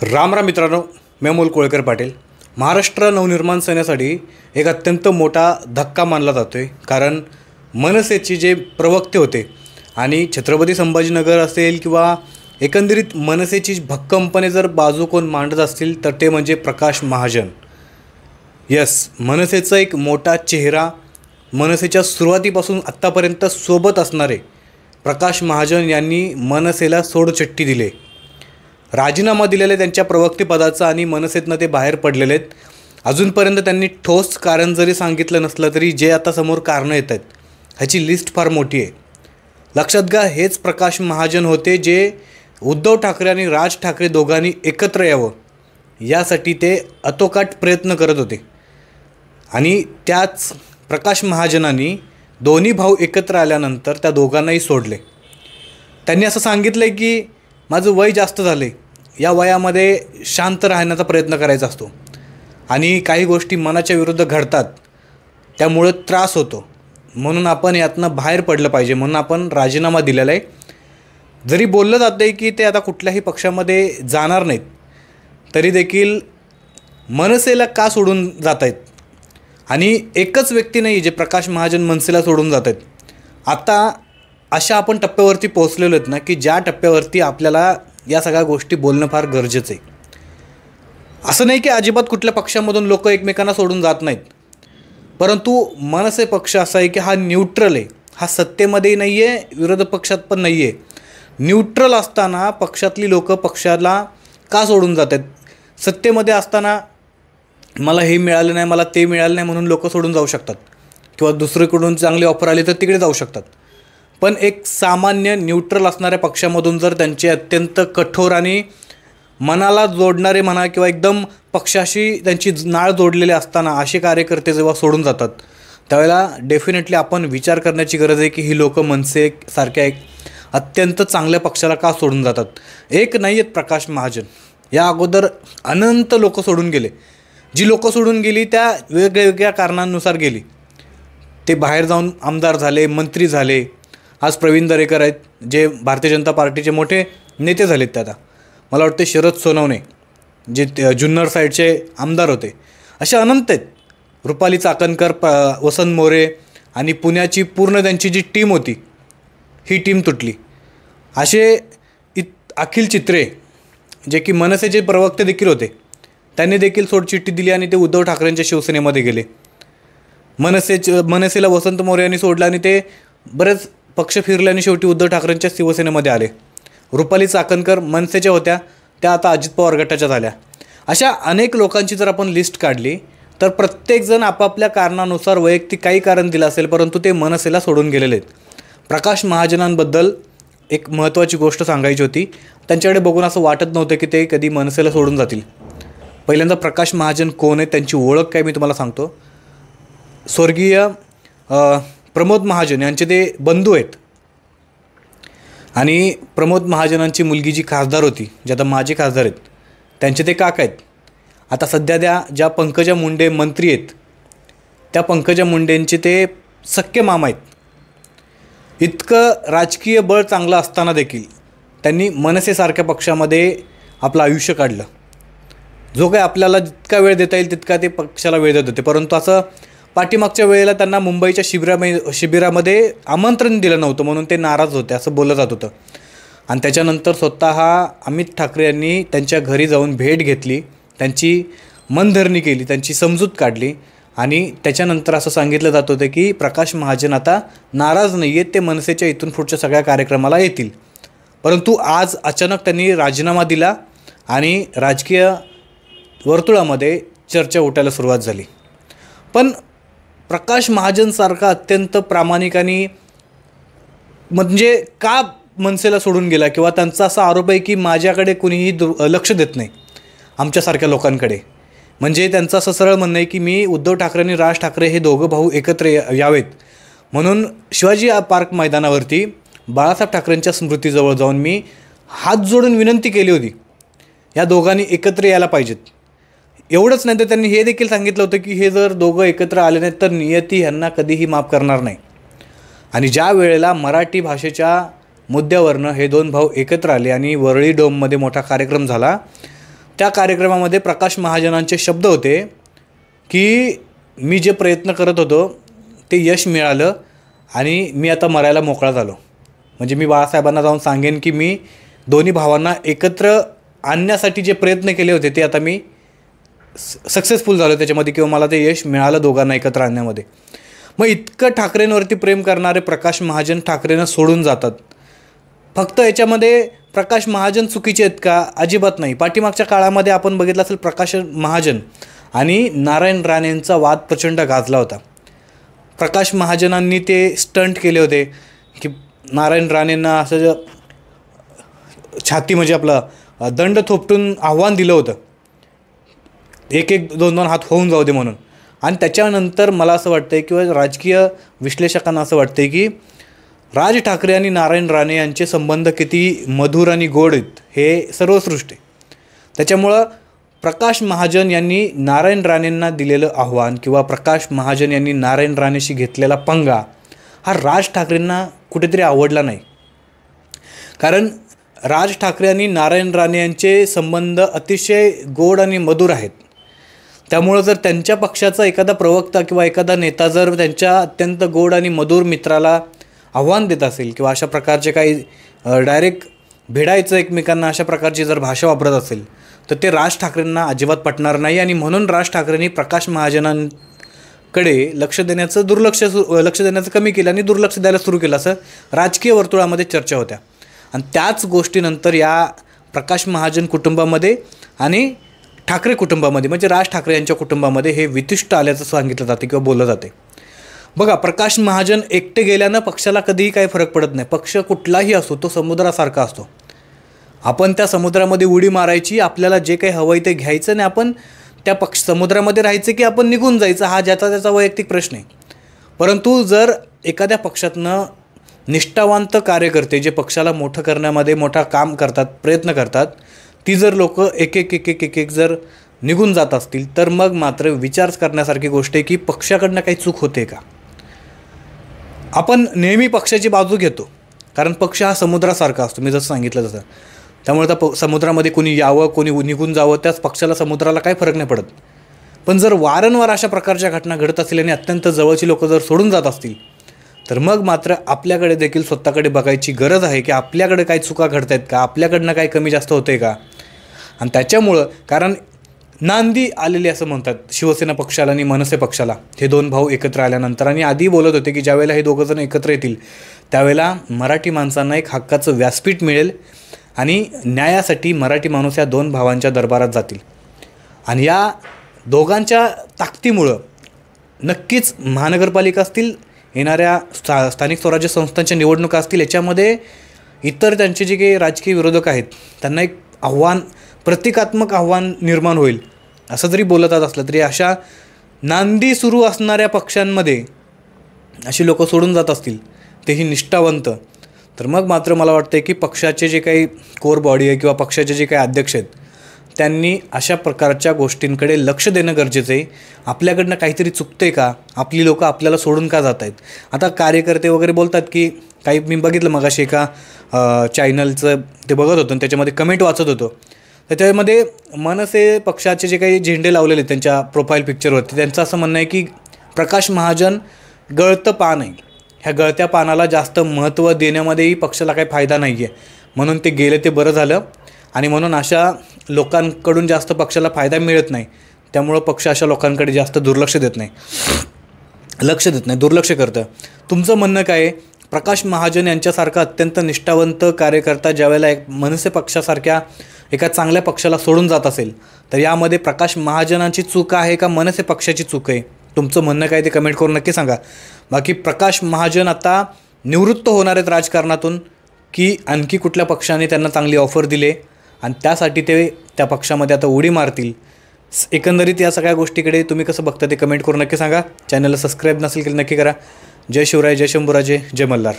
राम राम मित्रांनो, मी अमोल कोळकर पाटील. महाराष्ट्र नवनिर्माण सेनेसाठी एक अत्यंत मोठा धक्का मानला जातो आहे. कारण मनसेचे जे प्रवक्ते होते आणि छत्रपती संभाजीनगर असेल किंवा एकंदरीत मनसेची भक्कमपणे जर बाजू कोण मांडत असतील तर ते म्हणजे प्रकाश महाजन. यस, मनसेचा एक मोठा चेहरा, मनसेच्या सुरुवातीपासून आत्तापर्यंत सोबत असणारे प्रकाश महाजन यांनी मनसेला सोडचिठ्ठी दिली. राजीनामा दिलेले त्यांच्या प्रवक्तेपदाचा आणि मनसेतनं ते बाहेर पडलेले आहेत. अजूनपर्यंत त्यांनी ठोस कारण जरी सांगितलं नसलं तरी जे आता समोर कारणं येत आहेत ह्याची लिस्ट फार मोठी आहे. लक्षात घ्या, हेच प्रकाश महाजन होते जे उद्धव ठाकरे आणि राज ठाकरे दोघांनी एकत्र यावं यासाठी ते अतोकाट प्रयत्न करत होते. आणि त्याच प्रकाश महाजनांनी दोन्ही भाऊ एकत्र आल्यानंतर त्या दोघांनाही सोडले. त्यांनी असं सांगितलं आहे की माझं वय जास्त झालं आहे, या वयामध्ये शांत राहण्याचा प्रयत्न करायचा असतो आणि काही गोष्टी मनाच्या विरुद्ध घडतात, त्यामुळं त्रास होतो, म्हणून आपण यातनं बाहेर पडलं पाहिजे, म्हणून आपण राजीनामा दिलेला आहे. जरी बोललं जातं आहे की ते आता कुठल्याही पक्षामध्ये जाणार नाहीत, तरी देखील मनसेला का सोडून जात आहेत. आणि एकच व्यक्ती नाही जे प्रकाश महाजन मनसेला सोडून जात आहेत. आता अशा आपण टप्प्यावरती पोहोचलेलो आहेत ना की ज्या टप्प्यावरती आपल्याला या सगळ्या गोष्टी बोलणं फार गरजेचं आहे. असं नाही की अजिबात कुठल्या पक्षामधून लोक एकमेकांना सोडून जात नाहीत, परंतु मनसे पक्ष असा आहे की हा न्यूट्रल आहे. हा सत्तेमध्येही नाही आहे, विरोधी पक्षात पण नाही आहे. न्यूट्रल असताना पक्षातली लोक पक्षाला का सोडून जात आहेत? सत्तेमध्ये असताना मला हे मिळालं नाही, मला ते मिळालं नाही म्हणून लोक सोडून जाऊ शकतात किंवा दुसरीकडून चांगली ऑफर आली तर तिकडे जाऊ शकतात. पण एक सामान्य न्यूट्रल असणाऱ्या पक्षामधून जर त्यांचे अत्यंत कठोर आणि मनाला जोडणारे म्हणा किंवा एकदम पक्षाशी त्यांची नाळ जोडलेले असताना असे कार्यकर्ते जेव्हा सोडून जातात त्यावेळेला डेफिनेटली आपण विचार करण्याची गरज आहे की ही लोक मनसे सारख्या एक अत्यंत चांगल्या पक्षाला का सोडून जातात. एक नाही आहेत प्रकाश महाजन, या अगोदर अनंत लोक सोडून गेले. जी लोकं सोडून गेली त्या वेगवेगळ्या कारणांनुसार गेली. ते बाहेर जाऊन आमदार झाले, मंत्री झाले. आज प्रवीण दरेकर आहेत जे भारतीय जनता पार्टीचे मोठे नेते झालेत. ते आता मला वाटते शरद सोनवणे जे जुन्नर साईडचे आमदार होते. असे अनंत आहेत. रुपाली चाकणकर, वसंत मोरे आणि पुण्याची पूर्ण त्यांची जी टीम होती ही टीम तुटली. असे अखिल चित्रे जे की मनसेचे प्रवक्ते देखील होते, त्यांनी देखील सोडचिठ्ठी दिली आणि ते उद्धव ठाकरेंच्या शिवसेनेमध्ये गेले. मनसेला वसंत मोरे यांनी सोडलं आणि ते बरेच पक्ष फिरले आणि शेवटी उद्धव ठाकरेंच्या शिवसेनेमध्ये आले. रुपाली चाकणकर मनसेच्या होत्या, त्या आता अजित पवार गटाच्या झाल्या. अशा अनेक लोकांची जर आपण लिस्ट काढली तर प्रत्येकजण आपापल्या कारणानुसार वैयक्तिक काही कारण दिलं असेल, परंतु ते मनसेला सोडून गेलेले आहेत. प्रकाश महाजनांबद्दल एक महत्त्वाची गोष्ट सांगायची होती. त्यांच्याकडे बघून असं वाटत नव्हतं की ते कधी मनसेला सोडून जातील. पहिल्यांदा प्रकाश महाजन कोण आहे, त्यांची ओळख काय मी तुम्हाला सांगतो. स्वर्गीय प्रमोद महाजन यांचे ते बंधू आहेत आणि प्रमोद महाजनांची मुलगी जी खासदार होती, जे आता माजी खासदार आहेत, त्यांचे ते काका आहेत. आता सध्या ज्या पंकजा मुंडे मंत्री आहेत त्या पंकजा मुंडेंचे ते सख्खे मामा आहेत. इतकं राजकीय बळ चांगलं असताना देखील त्यांनी मनसेसारख्या पक्षामध्ये आपलं आयुष्य काढलं. जो काही आपल्याला जितका वेळ देता येईल तितका ते पक्षाला वेळ देत होते, परंतु असं पाठीमागच्या वेळेला त्यांना मुंबईच्या शिबिरामध्ये आमंत्रण दिलं नव्हतं म्हणून ते नाराज होते असं बोललं जात होतं. आणि त्याच्यानंतर स्वतः अमित ठाकरे यांनी त्यांच्या घरी जाऊन भेट घेतली, त्यांची मनधरणी केली, त्यांची समजूत काढली आणि त्याच्यानंतर असं सांगितलं जात होतं की प्रकाश महाजन आता नाराज नाही आहेत, ते मनसेच्या इथून पुढच्या सगळ्या कार्यक्रमाला येतील. परंतु आज अचानक त्यांनी राजीनामा दिला आणि राजकीय वर्तुळामध्ये चर्चा उठायला सुरुवात झाली. पण प्रकाश महाजनसारखा अत्यंत प्रामाणिक आणि म्हणजे का मनसेला सोडून गेला किंवा त्यांचा असा आरोप आहे की माझ्याकडे कुणीही लक्ष देत नाही आमच्यासारख्या लोकांकडे. म्हणजे त्यांचं असं सरळ म्हणणं आहे की मी उद्धव ठाकरे आणि राज ठाकरे हे दोघं भाऊ एकत्र यावेत म्हणून शिवाजी पार्क मैदानावरती बाळासाहेब ठाकरेंच्या स्मृतीजवळ जाऊन मी हात जोडून विनंती केली होती, या दोघांनी एकत्र यायला पाहिजेत. एवढंच नाही तर त्यांनी हे देखील सांगितलं होतं की हे जर दोघं एकत्र आले नाहीत तर नियती ह्यांना कधीही माफ करणार नाही. आणि ज्या वेळेला मराठी भाषेच्या मुद्द्यावरनं हे दोन भाऊ एकत्र आले आणि वरळी डोममध्ये मोठा कार्यक्रम झाला, त्या कार्यक्रमामध्ये प्रकाश महाजनांचे शब्द होते की मी जे प्रयत्न करत होतो ते यश मिळालं आणि मी आता मरायला मोकळा झालो. म्हणजे मी बाळासाहेबांना जाऊन सांगेन की मी दोन्ही भावांना एकत्र आणण्यासाठी जे प्रयत्न केले होते ते आता मी सक्सेसफुल झालो त्याच्यामध्ये, किंवा मला ते यश मिळालं दोघांना एकत्र आणण्यामध्ये. मग इतकं ठाकरेंवरती प्रेम करणारे प्रकाश महाजन ठाकरेंना सोडून जातात. फक्त याच्यामध्ये प्रकाश महाजन चुकीचे आहेत का? अजिबात नाही. पाठीमागच्या काळामध्ये आपण बघितलं असेल प्रकाश महाजन आणि नारायण राणेंचा वाद प्रचंड गाजला होता. प्रकाश महाजनांनी ते स्टंट केले होते की नारायण राणेंना असं छाती म्हणजे आपलं दंड थोपटून आव्हान दिलं होतं, एक दोन हात होऊन जाऊ दे म्हणून. आणि त्याच्यानंतर मला असं वाटतं किंवा राजकीय विश्लेषकांना असं वाटतं की राज ठाकरे आणि नारायण राणे यांचे संबंध किती मधुर आणि गोड आहेत हे सर्वसृष्टी. त्याच्यामुळं प्रकाश महाजन यांनी नारायण राणेंना दिलेलं आव्हान किंवा प्रकाश महाजन यांनी नारायण राणेशी घेतलेला पंगा हा राज ठाकरेंना कुठेतरी आवडला नाही. कारण राज ठाकरे आणि नारायण राणे यांचे संबंध अतिशय गोड आणि मधुर आहेत. त्यामुळं जर त्यांच्या पक्षाचा एखादा प्रवक्ता किंवा एखादा नेता जर त्यांच्या अत्यंत गोड आणि मधुर मित्राला आव्हान देत असेल किंवा अशा प्रकारचे काही डायरेक्ट भिडायचं एकमेकांना अशा प्रकारची जर भाषा वापरत असेल तर ते राज ठाकरेंना अजिबात पटणार नाही. आणि म्हणून राज ठाकरेंनी प्रकाश महाजनांकडे लक्ष देण्याचं कमी केलं आणि दुर्लक्ष द्यायला सुरू केलं असं राजकीय वर्तुळामध्ये चर्चा होत्या. आणि त्याच गोष्टीनंतर या प्रकाश महाजन कुटुंबामध्ये आणि ठाकरे कुटुंबामध्ये म्हणजे राज ठाकरे यांच्या कुटुंबामध्ये हे वितिष्ट आल्याचं सांगितलं जाते किंवा बोललं जाते. बघा, प्रकाश महाजन एकटे गेल्यानं पक्षाला कधीही काही फरक पडत नाही. पक्ष कुठलाही असो तो समुद्रासारखा असतो. आपण त्या समुद्रामध्ये उडी मारायची, आपल्याला जे काही हवं आहे ते घ्यायचं आणि आपण त्या समुद्रामध्ये राहायचं की आपण निघून जायचं हा ज्याचा त्याचा वैयक्तिक प्रश्न आहे. परंतु जर एखाद्या पक्षातनं निष्ठावंत कार्यकर्ते जे पक्षाला मोठं करण्यामध्ये मोठा काम करतात, प्रयत्न करतात, ती जर लोक एक एक जर निघून जात असतील तर मग मात्र विचार करण्यासारखी गोष्ट आहे की पक्षाकडनं काही चूक होते का. आपण नेहमी पक्षाची बाजू घेतो कारण पक्ष हा समुद्रासारखा असतो, मी जसं सांगितलं तसं. त्यामुळे त्या समुद्रामध्ये कोणी यावं कोणी निघून जावं त्याच पक्षाला समुद्राला काही फरक नाही पडत. पण जर वारंवार अशा प्रकारच्या घटना घडत असतील आणि अत्यंत जवळची लोक जर सोडून जात असतील तर मग मात्र आपल्याकडे देखील स्वतःकडे बघायची गरज आहे की आपल्याकडे काही चुका घडत आहेत का, आपल्याकडनं काही कमी जास्त होते का. आणि त्याच्यामुळं कारण नांदी आलेली असं म्हणतात शिवसेना पक्षाला आणि मनसे पक्षाला, हे दोन भाऊ एकत्र आल्यानंतर. आणि आधी बोलत होते की ज्यावेळेला हे दोघंजण एकत्र येतील त्यावेळेला मराठी माणसांना एक हक्काचं व्यासपीठ मिळेल आणि न्यायासाठी मराठी माणूस या दोन भावांच्या दरबारात जातील. आणि या दोघांच्या ताकदीमुळं नक्कीच महानगरपालिका असतील, येणाऱ्या स्थानिक स्वराज्य संस्थांच्या निवडणुका असतील, याच्यामध्ये इतर त्यांचे जे काही राजकीय विरोधक आहेत त्यांना एक प्रतिकात्मक आव्हान निर्माण होईल. असं जरी बोलत असलं तरी अशा नांदी सुरू असणाऱ्या पक्षांमध्ये अशी लोक सोडून जात असतील तेही निष्ठावंत, तर मग मात्र मला वाटतं की पक्षाचे जे काही कोर बॉडी आहे किंवा पक्षाचे जे काही अध्यक्ष आहेत त्यांनी अशा प्रकारच्या गोष्टींकडे लक्ष देणं गरजेचं आहे. आपल्याकडनं काहीतरी चुकतं आहे का, आपली लोकं आपल्याला सोडून का जात आहेत. आता कार्यकर्ते वगैरे बोलतात की काही, मी बघितलं मगाशी एका चॅनलचं ते बघत होतो आणि त्याच्यामध्ये कमेंट वाचत होतो. त्याच्यामध्ये मनसे पक्षाचे जे काही झेंडे लावलेले त्यांच्या प्रोफाईल पिक्चरवरती त्यांचं असं म्हणणं आहे की प्रकाश महाजन गळतं पान आहे, ह्या गळत्या पानाला जास्त महत्त्व देण्यामध्येही पक्षाला काही फायदा नाही आहे, म्हणून ते गेले ते बरं झालं. आणि म्हणून अशा लोकांकडून जास्त पक्षाला फायदा मिळत नाही, त्यामुळं पक्ष अशा लोकांकडे जास्त दुर्लक्ष देत नाही, दुर्लक्ष करतं. तुमचं म्हणणं काय आहे? प्रकाश महाजन यांच्यासारखा अत्यंत निष्ठावंत कार्यकर्ता ज्यावेळेला एक मनसे पक्षासारख्या एका चांगल्या पक्षाला सोडून जात असेल तर यामध्ये प्रकाश महाजनांची चूक आहे का मनसे पक्षाची चूक आहे? तुमचं म्हणणं काय ते कमेंट करून नक्की सांगा. बाकी प्रकाश महाजन आता निवृत्त होणार आहेत राजकारणातून की आणखी कुठल्या पक्षाने त्यांना चांगली ऑफर दिले आणि त्यासाठी ते त्या पक्षामध्ये आता उडी मारतील? एकंदरीत या सगळ्या गोष्टीकडे तुम्ही कसं बघता ते कमेंट करून नक्की सांगा. चॅनलला सबस्क्राईब नसेल केलं नक्की करा. जय शिवराय, जय शंभूराजे, जय मल्हार.